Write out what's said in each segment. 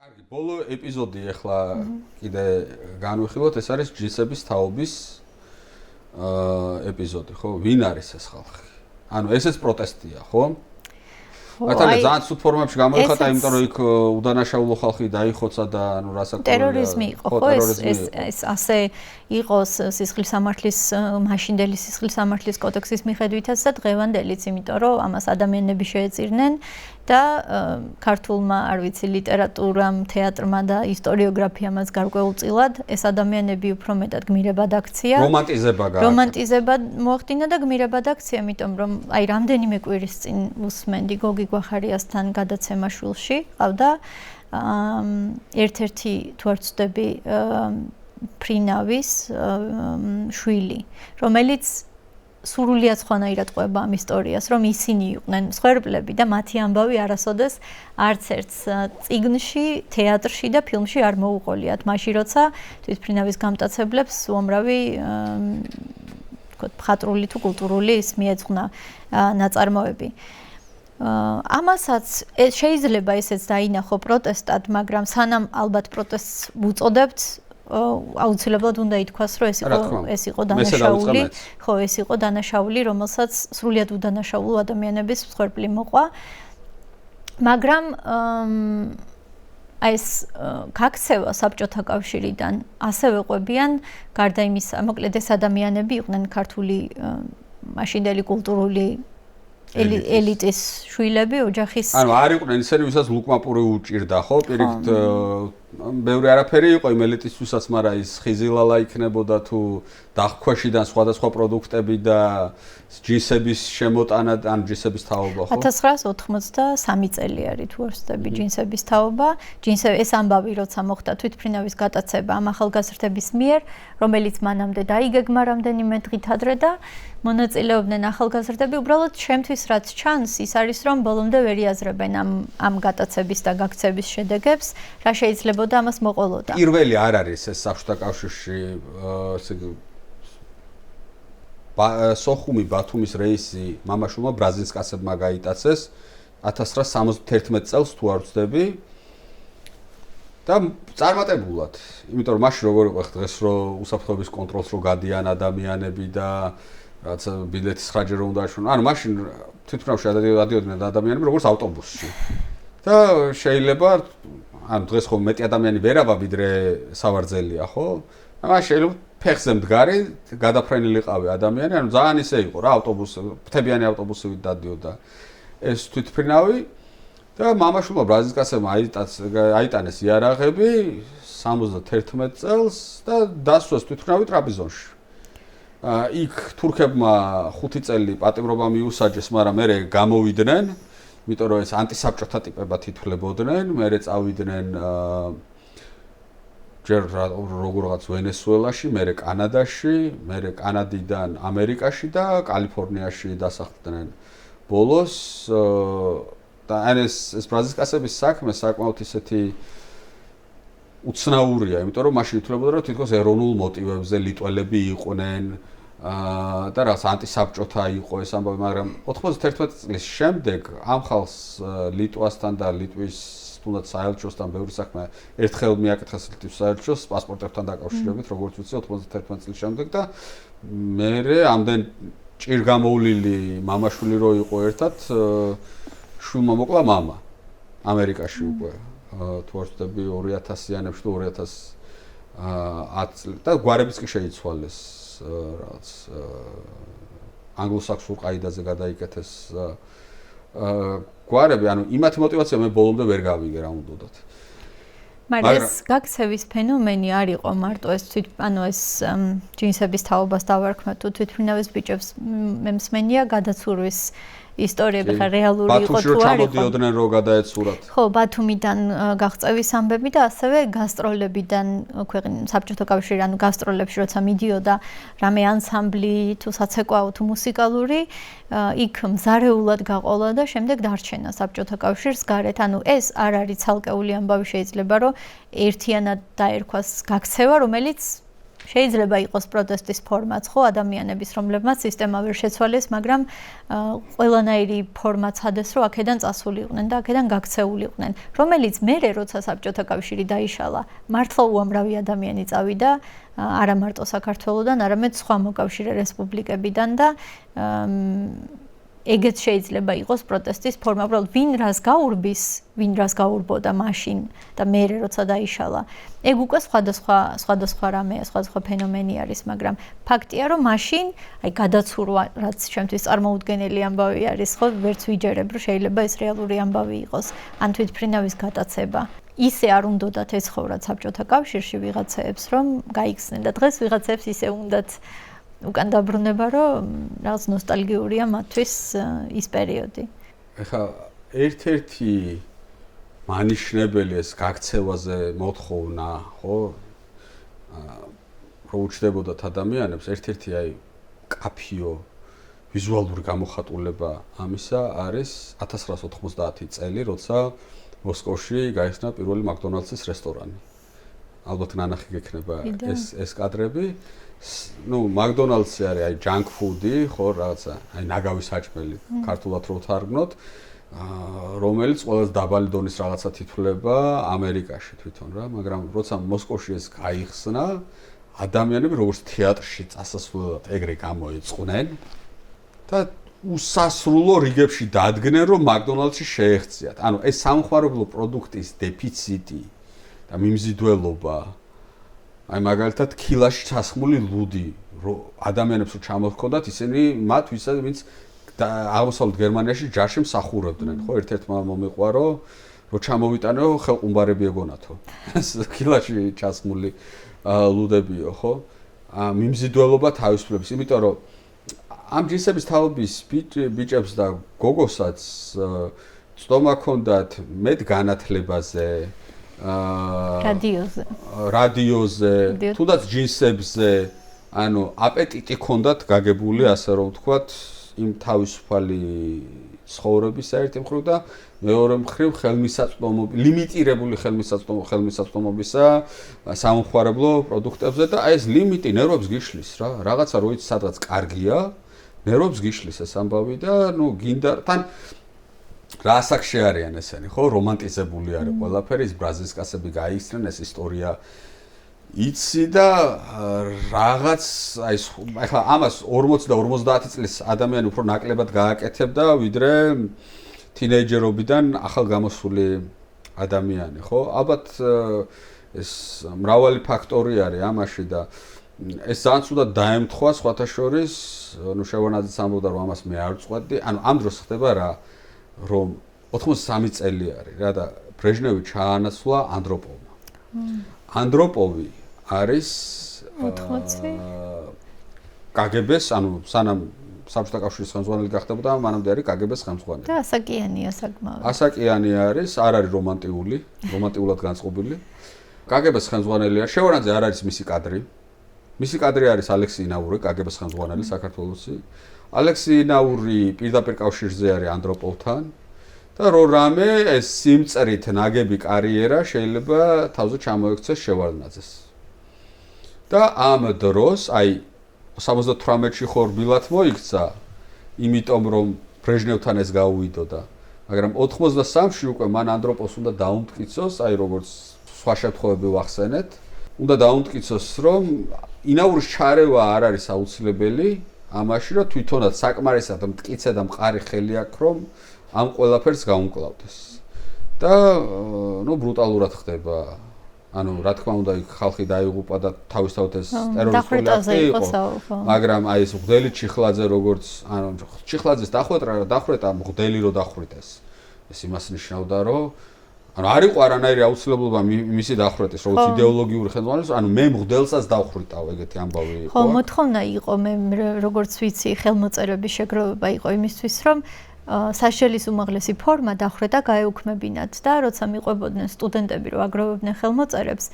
კარგი, ბოლო ეპიზოდი ახლა კიდე განვიხილოთ, ეს არის ჯინსების თაობის ეპიზოდი, ხო? ვინ არის ეს ხალხი? ანუ ესეც პროტესტია, ხო? მართალია ძალიან სულ ფორმებში გამოიხატა, იმიტომ რომ იქ უდანაშაულო ხალხი დაიხოცა და ანუ რასაკვირველია. ტერორიზმი იყო, ხო? ეს ასე იყოს სისხლის სამართლის მაშინდელი სისხლის სამართლის კოდექსის მიხედვითაც და დღევანდელიც, იმიტომ რომ ამას ადამიანები შეეწირნენ და ქართულმა, არ ვიცი, ლიტერატურამ, თეატრმა და ისტორიოგრაფიამაც გარკვეულწილად ეს ადამიანები უფრო მეტად გმირებად აქცია. რომანტიზება მოახდინა და გმირებად აქცია, იმიტომ რომ აი რამდენიმე კვირის წინ უსმენდი გოგი გვახარიასთან გადაცემა შულში, ყავდა ერთ-ერთი თუ არ ვცდები ფრინავის შვილი, რომელიც სრულიად სხვანაირად ყვება ამ ისტორიას, რომ ისინი იყვნენ მსხვერპლები და მათი ამბავი არასოდეს არც ერთ წიგნში, თეატრში და ფილმში არ მოუყოლიათ, მაშინ როცა თვითმფრინავის გამტაცებლებს უამრავი მხატვრული თუ კულტურული ის მიეძღვნა ნაწარმოები. ამასაც შეიძლება ესეც დაინახო პროტესტად, მაგრამ სანამ ალბათ პროტესტს ვუწოდებთ, აუცილებლად უნდა ითქვას, რომ ეს იყო დანაშაული, ხო, ეს იყო დანაშაული, რომელსაც სრულიად უდანაშაულო ადამიანების მსხვერპლი მოყვა. მაგრამ ეს გაქცევა საბჭოთა კავშირიდან ასევე ყვებიან, გარდა იმისა, მოკლედ ეს ადამიანები იყვნენ ქართული მაშინდელი კულტურული ელიტის შვილები, ოჯახის. ანუ არ იყვნენ ისინი, ვისაც ლუკმაპური უჭირდა, ხო? პირიქით ბევრი არაფერი იყო იმ ელიტისთვისაც, მაგრამ ის ხიზილალა იქნებოდა თუ დახქვეშიდან სხვადასხვა პროდუქტები და ჯინსების შემოტანა, ან ჯინსების თაობა, ხო? 1983 წელი არის თუ არ ვცდები ჯინსების თაობა. ეს ამბავი როცა მოხდა თვითმფრინავის გატაცება ამ ახალგაზრდების მიერ, რომელიც მანამდე დაიგეგმა რამდენიმე დღით ადრე და მონაწილეობდნენ ახალგაზრდები, უბრალოდ შემთთვის რაც ჩანს, ის არის რომ ბოლომდე ვერ იაზრებენ ამ გატაცების და გაქცევის შედეგებს, რა შეიძლებოდა ამას მოყოლოდა. პირველი არ არის ეს საბჭოთა კავშირში სოხუმი ბათუმის რეისი მამაშულმა ბრაზილსკაცებმა გაიტაცეს 1971 წელს თუ არ ვცდები და წარმატებულად, იმიტომ რომ მაშინ როგორ იყო დღეს რომ უსაფრთხოების კონტროლს რო გადიან ადამიანები და რაც ბილეთის ხარჯი რო უნდა აშუქონ. ანუ მაშინ თვითმფრინავში ადიოდნენ ადამიანები როგორც ავტობუსში. და შეიძლება ანუ დღეს ხო მეტი ადამიანი ვერავა ვიდრე სავარძელია, ხო? მაშინ შეიძლება ფეხზე მდგარი, გადაფრენილიყავი ადამიანი, ანუ ძალიან ისე იყო რა, ფრთებიანი ავტობუსივით დადიოდა ეს თვითმფრინავი და მამაშულმა ბრაზილსკაცებმა აიტანეს იარაღები 71 წელს და დასვეს თვითმფრინავი ტრაპიზონში. იქ თურქებმა 5 წელი პატიმრობა მიუსაჯეს, მაგრამ მერე გამოვიდნენ, იმიტომ რომ ეს ანტისაბჭოთა ტიპებად ითვლებოდნენ, მერე წავიდნენ ჯერ როგორღაც ვენესუელაში, მერე კანადაში, მერე კანადიდან ამერიკაში და კალიფორნიაში დასახლდნენ ბოლოს და ეს ბრაზილსკაცების საქმე საკმაოდ ისეთი უცნაურია, იმიტომ რომ მაშინ ითვლებოდა რომ თითქოს ეროვნულ მოტივებზე ლიტველები იყვნენ და რაც ანტისაბჭოთა იყო ეს ამბავი, მაგრამ 91 წლის შემდეგ ამ ხალხს ლიტვასთან და ლიტვის თუნდაც საელჩოსთან ბევრი საქმე ერთხელ მიაკითხეს ლიტვის საელჩოს პასპორტებთან დაკავშირებით, როგორც ვიცი 91 წლის შემდეგ და მერე ამდენ ჭირგამოვლილი მამაშვილი რო იყო ერთად შვილმა მოკლა მამა ამერიკაში უკვე თუ არ ვცდები 2000-იანებში თუ 2010 და გვარებიც კი შეიცვალეს რაღაც ანგლო-საქსონურ ყაიდაზე გადაიკეთეს გვარები, ანუ იმათი мотиваცია მე ბოლომდე ვერ გავიგე რა უნდათ. მაგრამ ეს გაქცევის ფენომენი არ იყო მარტო ეს ეს ჯინსების თაობას დავარქმევ თუ თვითმფრინავის ბიჭებს მე მსმენია გადაცურვის ისტორიები ხა რეალური იყო თუ არ იყო. ჩამოდიოდნენ რო გადაეცურათ. ხო, ბათუმიდან გაღწევის ამბები და ასევე გასტროლებიდან ქვეყნის საბჭოთა კავშირი, ანუ გასტროლებში როცა მიდიოდა რამე ანსამბლი თუ საცეკვაო თუ მუსიკალური, იქ მზარეულად გაყოლა და შემდეგ დარჩენა საბჭოთა კავშირს გარეთ. ანუ ეს არ არის ცალკეული ამბავი, შეიძლება რომ ერთიანად დაერქვას გაქცევა, რომელიც შეიძლება იყოს პროტესტის ფორმაც, ხო, ადამიანების, რომლებმაც სისტემა ვერ შეცვალეს, მაგრამ ყველანაირი ფორმა ცადეს, რომ აქედან წასულიყვნენ და აქედან გაქცეულიყვნენ, რომელიც მერე როცა საბჭოთა კავშირი დაიშალა, მართლა უამრავი ადამიანი წავიდა არა მარტო საქართველოსდან, არამედ სხვა მოკავშირე რესპუბლიკებიდან და ეგეც შეიძლება იყოს პროტესტის ფორმა, უბრალოდ ვინ რას გაურბის, ვინ რას გაურბოდა მაშინ და მერე როცა დაიშალა. ეგ უკვე სხვადასხვა რამეა, სხვადასხვა ფენომენი არის, მაგრამ ფაქტია, რომ მაშინ აი გადაცურვა, რაც ჩემთვის წარმოუდგენელი ამბავი არის, ხო, ვერც ვიჯერებ, რომ შეიძლება ეს რეალური ამბავი იყოს, ან თვითმფრინავის გატაცება. ისე არ უნდათ ეცხოვრათ საბჭოთა კავშირში ვიღაცეებს, რომ გაიქცნენ და დღეს ვიღაცეებს ისე უნდათ უკან დაბრუნება, რომ რაღაც ნოსტალგიურია მათთვის ის პერიოდი. ეხლა ერთ-ერთი მანიშნებელი ეს გაქცევაზე მოთხოვნა, ხო? რო უჩნდებოდათ ადამიანებს, ერთ-ერთი აი კაფიო ვიზუალური გამოხატულება ამისა არის 1990 წელი, როცა მოსკოვში გაიხსნა პირველი მაკდონალდსის რესტორანი. ალბათ ნანახი გექნება ეს კადრები. ну მაკდონალდსი არის აი ჯანკ ფუდი, ხო, რაღაცა, აი ნაგავი საჭმელი, ქართულად რო თარგმნოთ, რომელიც ყველაზე დაბალი დონის რაღაცა თითვლება ამერიკაში თვითონ რა, მაგრამ როცა მოსკოვში ეს გაიხსნა, ადამიანები როგორც თეატრში წასასვლელად ეგრე გამოიწყნენ და უსასრულო რიგებში დადგნენ, რომ მაკდონალდსი შეეღწიათ. ანუ ეს სამხმარებლო პროდუქტის დეფიციტი და მიმზიდველობა, აი მაგალითად კილაში ჩასხმული ლუდი, რომ ადამიანებს რო ჩამოჰქონდათ, ისინი მათ ვინც აღმოსავლეთ გერმანიაში ჯარში მსახურობდნენ, ხო, ერთ-ერთმა მომიყვა, რომ ჩამოვიტანო ხელყუმბარები ეგონათო. ეს კილაში ჩასხმული ლუდებიო, ხო? მიმზიდველობა თავისუფლების, იმიტომ რომ ამ ჯინსების თაობის ბიჭებს და გოგოსაც ცდომა ჰქონდათ მეტ განათლებაზე, რადიოზე, თუნდაც ჯინსებზე, ანუ აპეტიტი ჰქონდათ გაგებული, ასე რომ ვთქვათ, იმ თავისუფალი ცხოვრების ერთი მხრივ და მეორე მხრივ ლიმიტირებული ხელმისაწვდომობისა სამხმარებლო პროდუქტებზე და აი ეს ლიმიტი ნერვებს გიშლის რა, რაღაცა რო იცი სადღაც კარგია, ნერვებს გიშლის ეს ამბავი და ნუ გინდა თან რა ასაკში არიან ესენი, ხო, რომანტიზებული არის ყველაფერი, ის ბრაზილსკაცები გაიხსნენ, ეს ისტორია იცი და რაღაც აი ახლა ამას 40 და 50 წლის ადამიანი უფრო ნაკლებად გააკეთებდა, ვიდრე თინეიჯერობიდან ახალგამოსული ადამიანი, ხო? ალბათ ეს მრავალი ფაქტორი არის ამაში და ეს ძალიან ცუდად დაემთხვა სხვათა შორის, ნუ შევანაძეც ამბობდა, რომ ამას მე არ ვწყვეტდი, ანუ ამ დროს ხდება რა, რომ 83 წელი არის რა და ბრეჟნევი ჩაანაცვლა ანდროპოვმა. ანდროპოვი არის 80 კგბ-ს, ანუ სანამ საბჭოთა კავშირის ხელმძღვანელი გახდებოდა, მანამდე არის კგბ-ს ხელმძღვანელი. და ასაკიანია საკმაოდ. ასაკიანი არის, არ არის რომანტიულად განწყობილი. კგბ-ს ხელმძღვანელია, შევარანძე არ არის მისი კადრი. მისი კადრი არის ალექსი ინაური, კგბ-ს ხელმძღვანელი საქართველოსი. ალექსი ინაური პირდაპირ კავშირზე არის ანდროპოვთან და რამე ეს სიმწრით ნაგები კარიერა შეიძლება თავზე ჩამოექცეს შევარდნაძეს. და ამ დროს, აი 78-ში ხორბილად მოიქცა, იმიტომ რომ ბრეჟნევთან ეს გაუვიდოდა, მაგრამ 83-ში უკვე მან ანდროპოვს უნდა დაუმტკიცოს, აი როგორც სხვა შემთხვევები ვახსენეთ, უნდა დაუმტკიცოს, რომ ინაურის ჩარევა არ არის აუცილებელი ამაში, რომ თვითონაც საკმარისად მტკიცე და მყარი ხელი აქვს, რომ ამ ყველაფერს გაუმკლავდეს. და ნუ ბრუტალურად ხდება. ანუ რა თქმა უნდა, იქ ხალხი დაიღუპა და თავისთავად ეს ტერორისტული აქტი იყო. მაგრამ აი ეს მღვდელი ჩიხლაძე როგორც, ანუ ჩიხლაძეს დახვეწა მღვდელი რო დახვიტეს. ეს იმას ნიშნავდა, რომ ანუ არ იყო არანაირი აუცილებლობა მისი დახვეტის, როგორც იდეოლოგიური ხელმძღვანელის, ანუ მე მღვდელსაც დავხვიტავ, ეგეთი ამბავი იყო. ხო, მოთხოვნა იყო მე როგორც ვიცი, ხელმოწერების შეგროვება იყო იმისთვის, რომ საშელის უმაღლესი ფორმა დახვედა გაეუქმებინათ და როცა მიყვებოდნენ სტუდენტები რომ აგროვებდნენ ხელმოწერებს,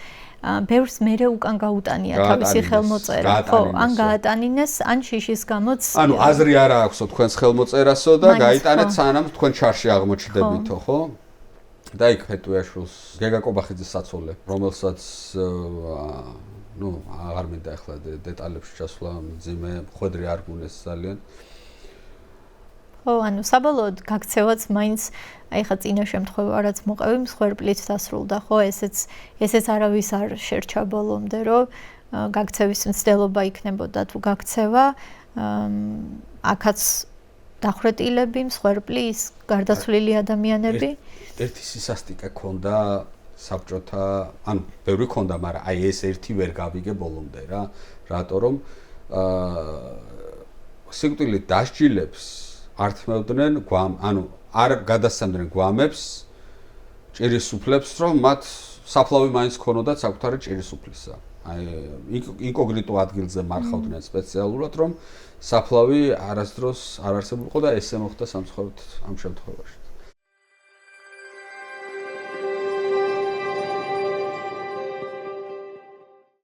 ბევრს მერე უკან გაუტანია თავისი ხელმოწერა, ხო, ან გაატანინეს, ან შიშის გამოც. ანუ აზრი არ აქვსო თქვენს ხელმოწერასო და გაიტანეთ სანამ თქვენ ჩარში აღმოჩნდებითო, ხო? და იქ ფეტუიაშვილს გეგა კობახიძის საცოლე, რომელსაც ნუ აღარ მინდა ახლა დეტალებში ჩასვლა, მძიმე, ხვედრი არ გუნდეს ძალიან. ხო, ანუ საბოლოოდ გაქცევაც მაინც აი ხა წინა შემთხვევა რაც მოყევი მსხვერპლით დასრულდა, ხო, ესეც არავის არ შერჩა ბოლომდე, რომ გაქცევის მცდელობა იქნებოდა თუ გაქცევა, აქაც დახვრეტილები, მსხვერპლი, ის გარდაცვლილი ადამიანები. ერთი სისასტიკე ქონდა საბჭოთა, ანუ ბევრი ქონდა, მაგრამ აი ეს ერთი ვერ გავიგე ბოლომდე რა. რატო რომ სიკვდილით დასჯილებს ართმევდნენ ანუ არ გადასცემდნენ გვამებს ჭირისუფლებს, რომ მათ საფლავი მაინც ქონოდათ საკუთარი ჭირისუფლისა. აი ინკოგნიტო ადგილზე მარხავდნენ სპეციალურად, რომ საფლავი არასდროს არ არსებულიყო და ესე მოხდა სამწუხაროდ ამ შემთხვევაში.